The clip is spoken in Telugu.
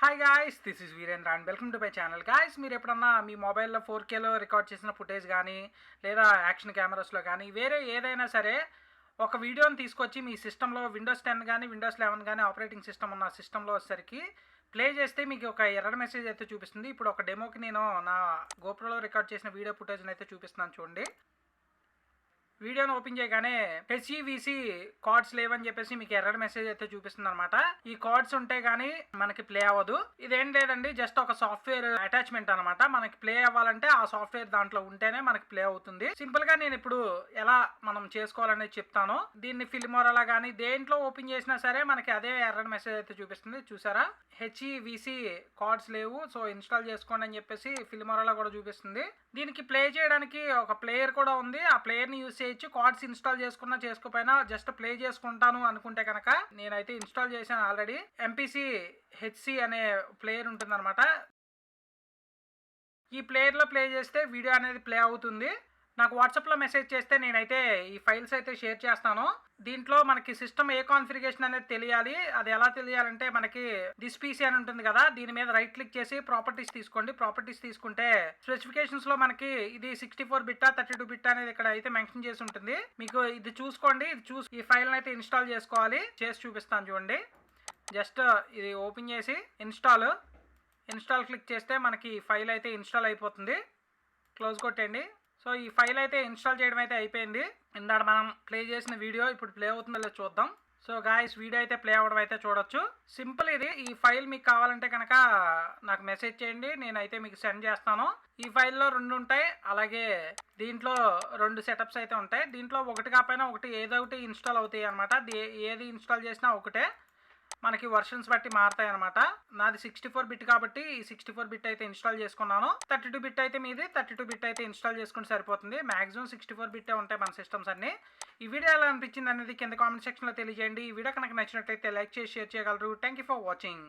Hi guys, this is Virendra and welcome to my channel. Guys, మీరు ఎప్పుడన్నా మీ మొబైల్లో 4Kలో రికార్డ్ చేసిన ఫుటేజ్ కానీ లేదా యాక్షన్ కెమెరాస్లో కానీ వేరే ఏదైనా సరే ఒక వీడియోని తీసుకొచ్చి మీ సిస్టంలో విండోస్ 10 కానీ విండోస్ 11 కానీ ఆపరేటింగ్ సిస్టమ్ ఉన్న సిస్టంలో వచ్చేసరికి ప్లే చేస్తే మీకు ఒక ఎర్రర్ మెసేజ్ అయితే చూపిస్తుంది. ఇప్పుడు ఒక డెమోకి నేను నా గోప్రోలో రికార్డ్ చేసిన వీడియో ఫుటేజ్ని అయితే చూపిస్తున్నాను చూడండి. వీడియోని ఓపెన్ చేయగానే HEVC కార్డ్స్ లేవని చెప్పేసి మీకు ఎర్రర్ మెసేజ్ అయితే చూపిస్తుంది అనమాట. ఈ కార్డ్స్ ఉంటే గానీ మనకి ప్లే అవ్వదు. ఇదేం లేదండి, జస్ట్ ఒక సాఫ్ట్వేర్ అటాచ్మెంట్ అనమాట. మనకి ప్లే అవ్వాలంటే ఆ సాఫ్ట్వేర్ దాంట్లో ఉంటేనే మనకి ప్లే అవుతుంది. సింపుల్ గా నేను ఇప్పుడు ఎలా మనం చేసుకోవాలనేది చెప్తాను. దీన్ని ఫిల్మోరాలా కానీ దేంట్లో ఓపెన్ చేసినా సరే మనకి అదే ఎర్రర్ మెసేజ్ అయితే చూపిస్తుంది. చూసారా, HEVC కార్డ్స్ లేవు, సో ఇన్స్టాల్ చేసుకోండి అని చెప్పేసి ఫిల్మోరాలా కూడా చూపిస్తుంది. దీనికి ప్లే చేయడానికి ఒక ప్లేయర్ కూడా ఉంది. ఆ ప్లేయర్ని యూజ్ చేయొచ్చు. కార్డ్స్ ఇన్స్టాల్ చేసుకున్నా చేసుకోపోయినా జస్ట్ ప్లే చేసుకుంటాను అనుకుంటే కనుక నేనైతే ఇన్స్టాల్ చేశాను ఆల్రెడీ. ఎంపీసీ హెచ్సి అనే ప్లేయర్ ఉంటుంది అనమాట. ఈ ప్లేయర్లో ప్లే చేస్తే వీడియో అనేది ప్లే అవుతుంది. నాకు వాట్సాప్లో మెసేజ్ చేస్తే నేనైతే ఈ ఫైల్స్ అయితే షేర్ చేస్తాను. దీంట్లో మనకి సిస్టమ్ ఏ కాన్ఫిగరేషన్ అనేది తెలియాలి. అది ఎలా తెలియాలంటే మనకి దిస్ పీసీ అని ఉంటుంది కదా, దీని మీద రైట్ క్లిక్ చేసి ప్రాపర్టీస్ తీసుకోండి. ప్రాపర్టీస్ తీసుకుంటే స్పెసిఫికేషన్స్లో మనకి ఇది 64 బిట్టా 32 బిట్టా అనేది ఇక్కడ అయితే మెన్షన్ చేసి ఉంటుంది. మీకు ఇది చూసుకోండి. ఇది చూసి ఈ ఫైల్ని అయితే ఇన్స్టాల్ చేసుకోవాలి. చేసి చూపిస్తాను చూడండి. జస్ట్ ఇది ఓపెన్ చేసి ఇన్స్టాల్ క్లిక్ చేస్తే మనకి ఫైల్ అయితే ఇన్స్టాల్ అయిపోతుంది. క్లోజ్ కొట్టండి. సో ఈ ఫైల్ అయితే ఇన్స్టాల్ చేయడం అయితే అయిపోయింది. ఇందాక మనం ప్లే చేసిన వీడియో ఇప్పుడు ప్లే అవుతుందో లేదో చూద్దాం. సో గాయ్స్, వీడియో అయితే ప్లే అవ్వడం అయితే చూడొచ్చు. సింపుల్ ఇది. ఈ ఫైల్ మీకు కావాలంటే కనుక నాకు మెసేజ్ చేయండి, నేనైతే మీకు సెండ్ చేస్తాను. ఈ ఫైల్లో 2 ఉంటాయి, అలాగే దీంట్లో 2 సెటప్స్ అయితే ఉంటాయి. దీంట్లో ఒకటి కాకపోయినా ఒకటి ఏదో ఒకటి ఇన్స్టాల్ అవుతాయి అనమాట. ఏది ఇన్స్టాల్ చేసినా ఒకటే, మనకి వర్షన్స్ బట్టి మారుతాయి అనమాట. నాది 64 బిట్ కాబట్టి ఈ 64 బిట్ అయితే ఇన్స్టాల్ చేసుకున్నాను. 32 బిట్ అయితే మీది 32 బిట్ అయితే ఇన్స్టాల్ చేసుకుంటే సరిపోతుంది. మాక్సిమం 64 బిట్టే ఉంటాయి మన సిస్టమ్స్ అన్ని. ఈ వీడియో ఎలా అనిపించింది అనేది కింద కామెంట్ సెక్షన్లో తెలియజేయండి. ఈ వీడియో కనుక నచ్చినట్లయితే లైక్ చేసి షేర్ చేయగలరు. Thank you for watching.